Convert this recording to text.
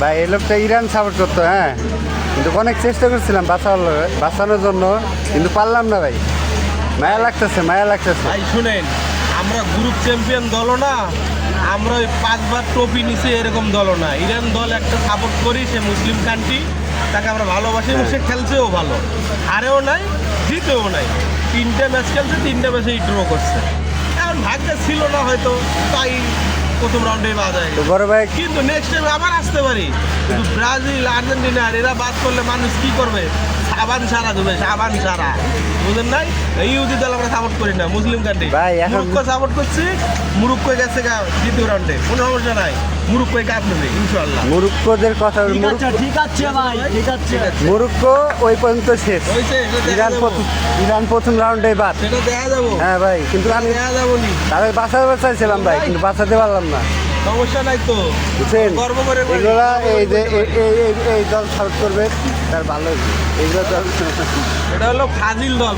ভাই এই লোকটা ইরান সাপোর্ট করতো, হ্যাঁ, কিন্তু অনেক চেষ্টা করছিলাম বাঁচানোর জন্য, কিন্তু পারলাম না ভাই। মায়া লাগতেছে, মায়া লাগতেছে। ভাই শুনেন, আমরা গ্রুপ চ্যাম্পিয়ন দলও না, আমরা ওই 5বার ট্রফি নিচে এরকম দলও না। ইরান দল একটা সাপোর্ট করি, সে মুসলিম কান্ট্রি, তাকে আমরা ভালোবাসি এবং সে খেলছেও ভালো, হারেও নাই জিতেও নাই। 3টে ম্যাচ খেলছে, 3টে ম্যাচেই ড্র করছে। এখন ভাগ্যে ছিল না হয়তো, তাই প্রথম রাউন্ডে বাদ হয়ে তো গেছে। বড় ভাই, কিন্তু নেক্সট টাইম আবার আসতে পারি। কিন্তু ব্রাজিল, আর্জেন্টিনা আর এরা বাদ করলে মানুষ কি করবে? সাবান সারা দেবে, সাবান সারা। বুঝলেন নাই? এই ইহুদি দল আমরা সাপোর্ট করি না, মুসলিম কান্ট্রি। ভাই, এখন- মুরুক্কো সাপোর্ট করছি, মুরুক্কো গেছে দ্বিতীয় রাউন্ডে, কোনো সমস্যা নাই। মুরুক্কোয় কাপ নেবে ইনশাআল্লাহ। মুরুক্কোদের কথা, ঠিক আছে ভাই, ঠিক আছে। মুরুক্কো ওই পর্যন্ত শেষ। হয়েছে, এটা দেখা যাবো। ইরান প্রথম রাউন্ডে বাদ। সেটা দেখা যাবো, হ্যাঁ ভাই, কিন্তু আমি দেখা যাবো নি। তাদের বাঁচাতে চাইছিলাম ভাই, কিন্তু বাঁচাতে পারলাম না, সমস্যা নাই তো, বুঝছেন? গর্ব করে বলি। এগুলা এই যে এই দল সাপোর্ট করবে তার ভালো, এইগুলো দল এটা হলো ফাজিল দল।